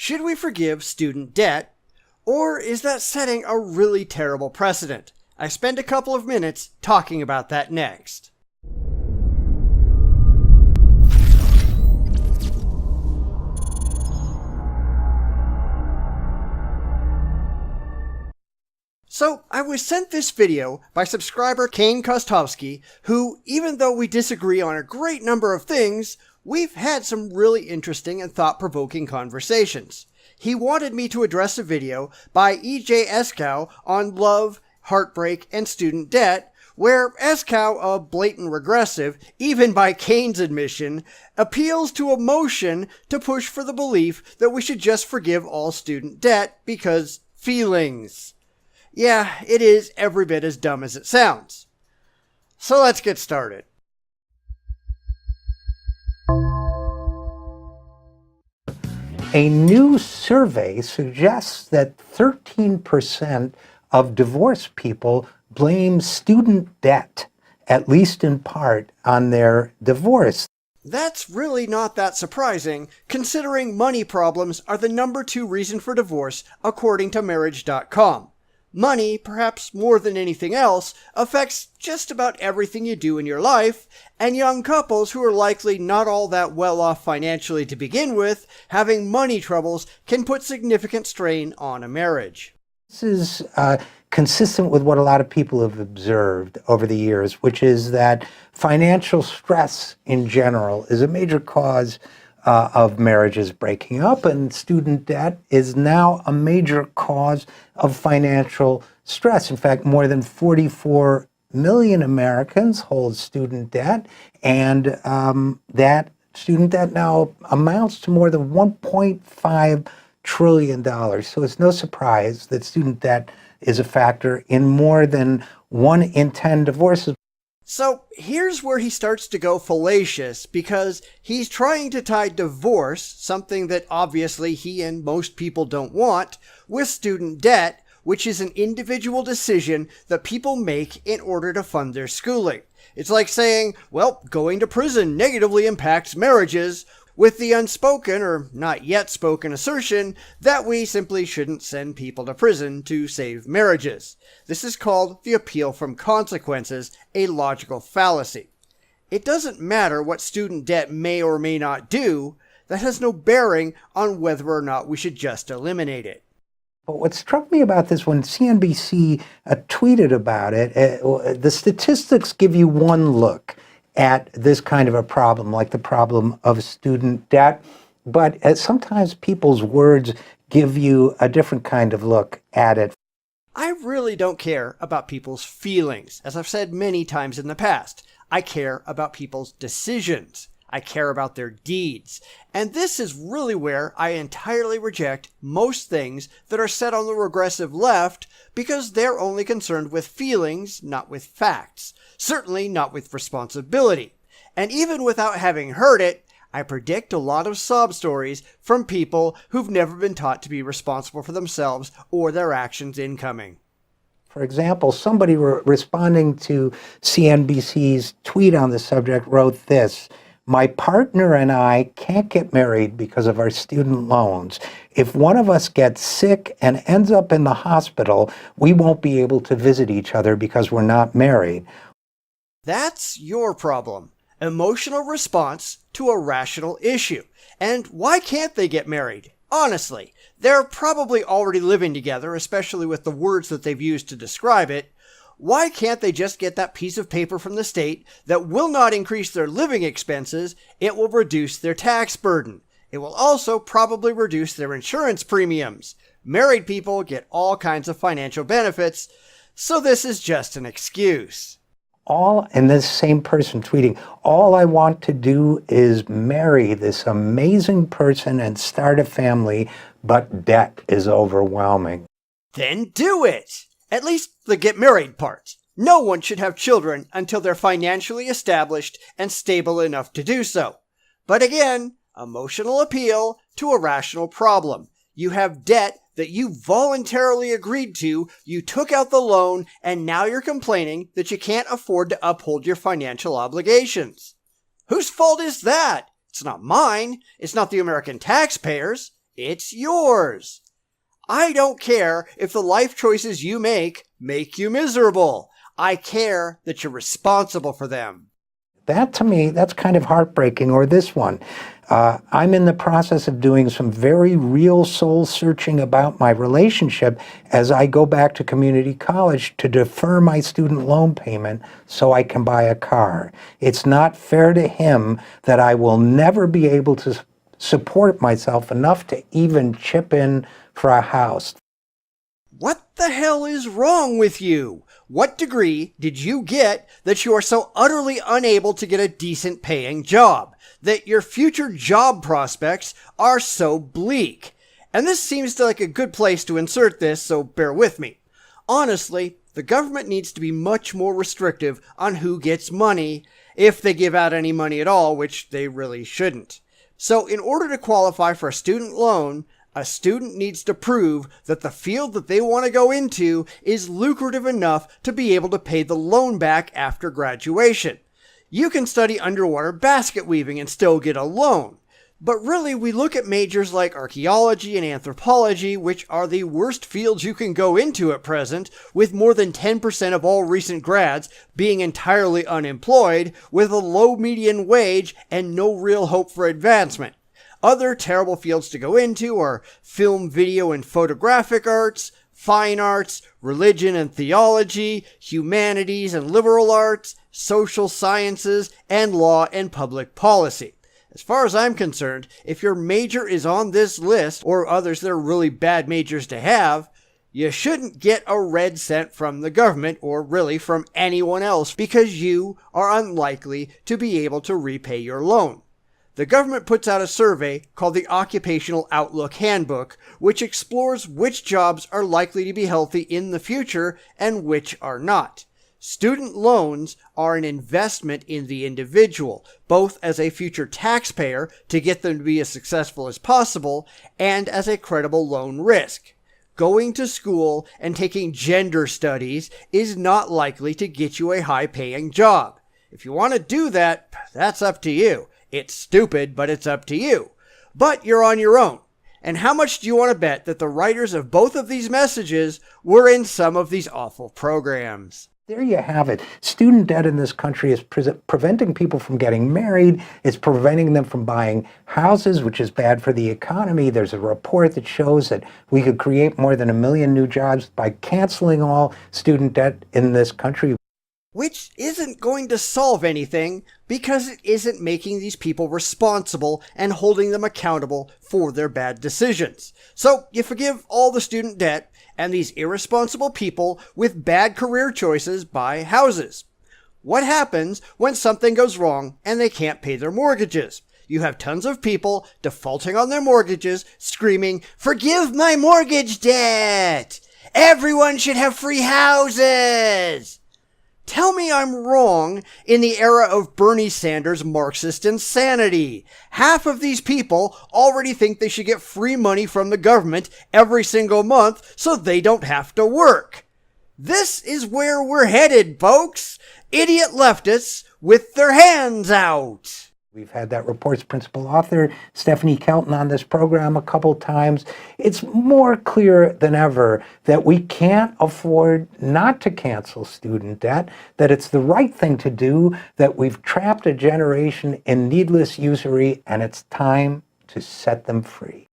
Should we forgive student debt? Or is that setting a really terrible precedent? I spend a couple of minutes talking about that next. So, I was sent this video by subscriber Kane Kostovsky, who, even though we disagree on a great number of things, we've had some really interesting and thought-provoking conversations. He wanted me to address a video by E.J. Eskow on love, heartbreak, and student debt, where Eskow, a blatant regressive, even by Kane's admission, appeals to emotion to push for the belief that we should just forgive all student debt because feelings. Yeah, it is every bit as dumb as it sounds. So let's get started. A new survey suggests that 13% of divorced people blame student debt, at least in part, on their divorce. That's really not that surprising, considering money problems are the number 2 reason for divorce, according to Marriage.com. Money, perhaps more than anything else, affects just about everything you do in your life, and young couples who are likely not all that well off financially to begin with, having money troubles can put significant strain on a marriage. This is consistent with what a lot of people have observed over the years, which is that financial stress in general is a major cause of marriages breaking up, and student debt is now a major cause of financial stress. In fact, more than 44 million Americans hold student debt, and that student debt now amounts to more than $1.5 trillion. So it's no surprise that student debt is a factor in more than 1 in 10 divorces. So here's where he starts to go fallacious, because he's trying to tie divorce, something that obviously he and most people don't want, with student debt, which is an individual decision that people make in order to fund their schooling. It's like saying, well, going to prison negatively impacts marriages, with the unspoken, or not yet spoken, assertion that we simply shouldn't send people to prison to save marriages. This is called the appeal from consequences, a logical fallacy. It doesn't matter what student debt may or may not do. That has no bearing on whether or not we should just eliminate it. But what struck me about this, when CNBC tweeted about it, the statistics give you one look at this kind of a problem, like the problem of student debt. But sometimes people's words give you a different kind of look at it. I really don't care about people's feelings, as I've said many times in the past. I care about people's decisions. I care about their deeds. And this is really where I entirely reject most things that are said on the regressive left, because they're only concerned with feelings, not with facts. Certainly not with responsibility. And even without having heard it, I predict a lot of sob stories from people who've never been taught to be responsible for themselves or their actions incoming. For example, somebody responding to CNBC's tweet on the subject wrote this: "My partner and I can't get married because of our student loans. If one of us gets sick and ends up in the hospital, we won't be able to visit each other because we're not married." That's your problem. Emotional response to a rational issue. And why can't they get married? Honestly, they're probably already living together, especially with the words that they've used to describe it. Why can't they just get that piece of paper from the state that will not increase their living expenses? It will reduce their tax burden. It will also probably reduce their insurance premiums. Married people get all kinds of financial benefits, so this is just an excuse. And this same person tweeting, "All I want to do is marry this amazing person and start a family, but debt is overwhelming." Then do it! At least the get married part. No one should have children until they're financially established and stable enough to do so. But again, emotional appeal to a rational problem. You have debt that you voluntarily agreed to, you took out the loan, and now you're complaining that you can't afford to uphold your financial obligations. Whose fault is that? It's not mine. It's not the American taxpayers. It's yours. I don't care if the life choices you make you miserable. I care that you're responsible for them. That, to me, that's kind of heartbreaking. Or this one. I'm in the process of doing some very real soul searching about my relationship as I go back to community college to defer my student loan payment so I can buy a car. It's not fair to him that I will never be able to support myself enough to even chip in for a house. What the hell is wrong with you? What degree did you get that you are so utterly unable to get a decent paying job? That your future job prospects are so bleak? And this seems like a good place to insert this, so bear with me. Honestly, the government needs to be much more restrictive on who gets money, if they give out any money at all, which they really shouldn't. So in order to qualify for a student loan, a student needs to prove that the field that they want to go into is lucrative enough to be able to pay the loan back after graduation. You can study underwater basket weaving and still get a loan. But really, we look at majors like archaeology and anthropology, which are the worst fields you can go into at present, with more than 10% of all recent grads being entirely unemployed, with a low median wage and no real hope for advancement. Other terrible fields to go into are film, video, and photographic arts, fine arts, religion and theology, humanities and liberal arts, social sciences, and law and public policy. As far as I'm concerned, if your major is on this list, or others that are really bad majors to have, you shouldn't get a red cent from the government, or really from anyone else, because you are unlikely to be able to repay your loan. The government puts out a survey called the Occupational Outlook Handbook, which explores which jobs are likely to be healthy in the future and which are not. Student loans are an investment in the individual, both as a future taxpayer to get them to be as successful as possible, and as a credible loan risk. Going to school and taking gender studies is not likely to get you a high-paying job. If you want to do that, that's up to you. It's stupid, but it's up to you. But you're on your own. And how much do you want to bet that the writers of both of these messages were in some of these awful programs? There you have it. Student debt in this country is preventing people from getting married. It's preventing them from buying houses, which is bad for the economy. There's a report that shows that we could create more than 1 million new jobs by canceling all student debt in this country. Which isn't going to solve anything because it isn't making these people responsible and holding them accountable for their bad decisions. So you forgive all the student debt, and these irresponsible people with bad career choices buy houses. What happens when something goes wrong and they can't pay their mortgages? You have tons of people defaulting on their mortgages, screaming, "Forgive my mortgage debt! Everyone should have free houses!" Tell me I'm wrong in the era of Bernie Sanders' Marxist insanity. Half of these people already think they should get free money from the government every single month so they don't have to work. This is where we're headed, folks. Idiot leftists with their hands out. We've had that report's principal author, Stephanie Kelton, on this program a couple times. It's more clear than ever that we can't afford not to cancel student debt, that it's the right thing to do, that we've trapped a generation in needless usury, and it's time to set them free.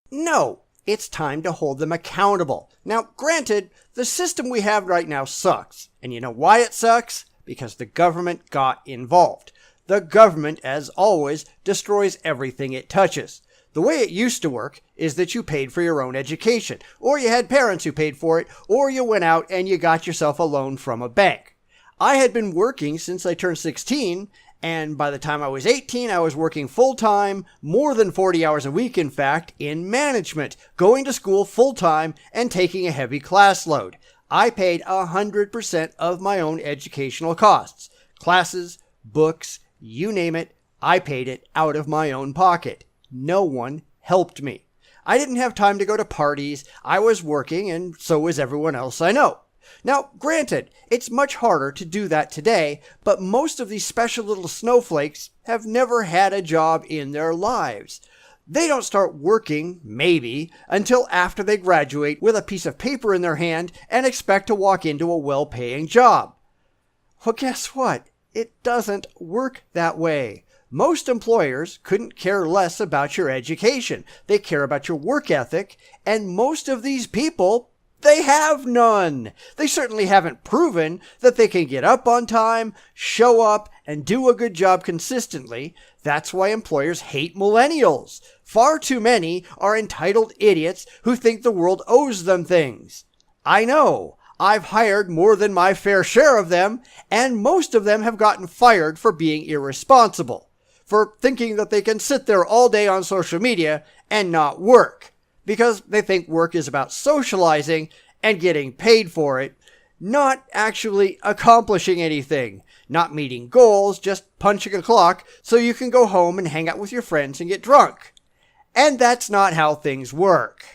No, it's time to hold them accountable. Now, granted, the system we have right now sucks. And you know why it sucks? Because the government got involved. The government, as always, destroys everything it touches. The way it used to work is that you paid for your own education, or you had parents who paid for it, or you went out and you got yourself a loan from a bank. I had been working since I turned 16, and by the time I was 18, I was working full-time, more than 40 hours a week, in fact, in management, going to school full-time and taking a heavy class load. I paid 100% of my own educational costs. Classes, books, you name it, I paid it out of my own pocket. No one helped me. I didn't have time to go to parties. I was working, and so was everyone else I know. Now, granted, it's much harder to do that today, but most of these special little snowflakes have never had a job in their lives. They don't start working, maybe, until after they graduate with a piece of paper in their hand and expect to walk into a well-paying job. Well, guess what? It doesn't work that way. Most employers couldn't care less about your education. They care about your work ethic, and most of these people, they have none. They certainly haven't proven that they can get up on time, show up, and do a good job consistently. That's why employers hate millennials. Far too many are entitled idiots who think the world owes them things. I know. I've hired more than my fair share of them, and most of them have gotten fired for being irresponsible, for thinking that they can sit there all day on social media and not work, because they think work is about socializing and getting paid for it, not actually accomplishing anything, not meeting goals, just punching a clock so you can go home and hang out with your friends and get drunk. And that's not how things work.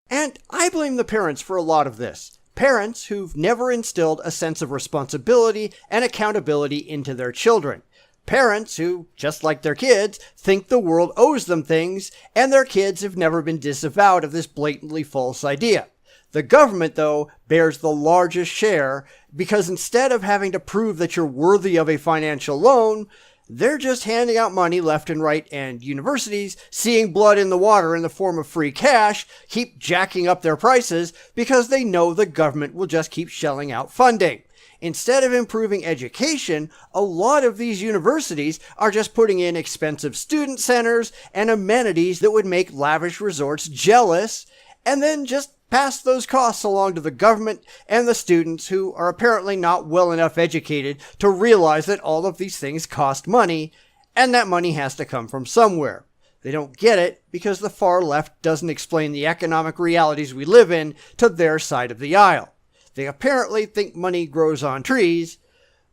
And I blame the parents for a lot of this. Parents who've never instilled a sense of responsibility and accountability into their children. Parents who, just like their kids, think the world owes them things, and their kids have never been disavowed of this blatantly false idea. The government, though, bears the largest share because instead of having to prove that you're worthy of a financial loan, they're just handing out money left and right, and universities, seeing blood in the water in the form of free cash, keep jacking up their prices because they know the government will just keep shelling out funding. Instead of improving education, a lot of these universities are just putting in expensive student centers and amenities that would make lavish resorts jealous, and then just pass those costs along to the government and the students who are apparently not well enough educated to realize that all of these things cost money, and that money has to come from somewhere. They don't get it because the far left doesn't explain the economic realities we live in to their side of the aisle. They apparently think money grows on trees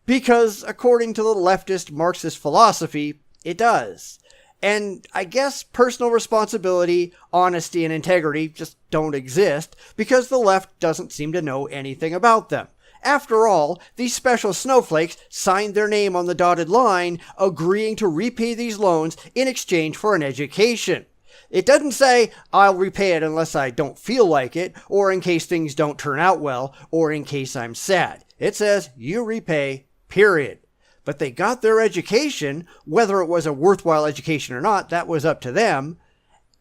because, according to the leftist Marxist philosophy, it does. And I guess personal responsibility, honesty, and integrity just don't exist because the left doesn't seem to know anything about them. After all, these special snowflakes signed their name on the dotted line, agreeing to repay these loans in exchange for an education. It doesn't say, I'll repay it unless I don't feel like it, or in case things don't turn out well, or in case I'm sad. It says, you repay, period. But they got their education, whether it was a worthwhile education or not, that was up to them.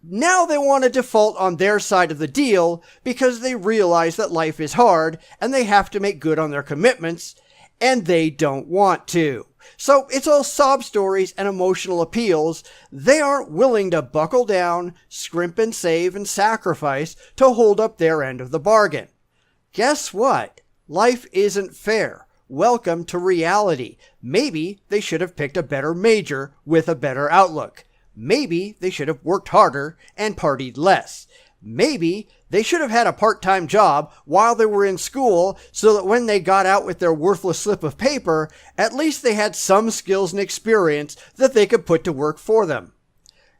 Now they want to default on their side of the deal because they realize that life is hard and they have to make good on their commitments, and they don't want to. So it's all sob stories and emotional appeals. They aren't willing to buckle down, scrimp and save and sacrifice to hold up their end of the bargain. Guess what? Life isn't fair. Welcome to reality. Maybe they should have picked a better major with a better outlook. Maybe they should have worked harder and partied less. Maybe they should have had a part-time job while they were in school so that when they got out with their worthless slip of paper, at least they had some skills and experience that they could put to work for them.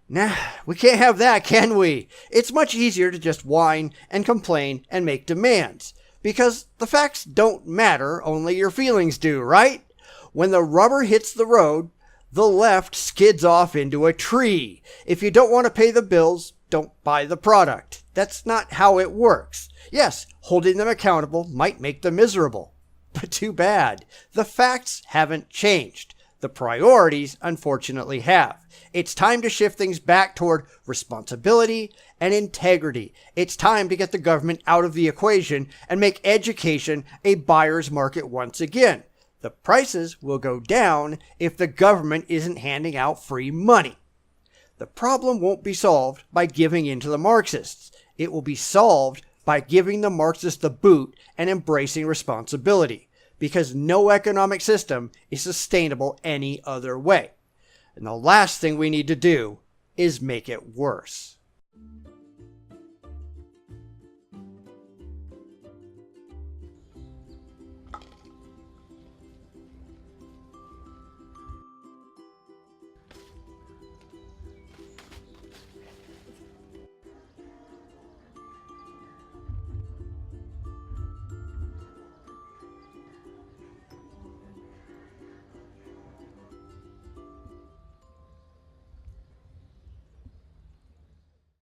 Nah, we can't have that, can we? It's much easier to just whine and complain and make demands. Because the facts don't matter, only your feelings do, right? When the rubber hits the road, the left skids off into a tree. If you don't want to pay the bills, don't buy the product. That's not how it works. Yes, holding them accountable might make them miserable. But too bad. The facts haven't changed. The priorities, unfortunately, have. It's time to shift things back toward responsibility and integrity. It's time to get the government out of the equation and make education a buyer's market once again. The prices will go down if the government isn't handing out free money. The problem won't be solved by giving in to the Marxists. It will be solved by giving the Marxists the boot and embracing responsibility, because no economic system is sustainable any other way. And the last thing we need to do is make it worse.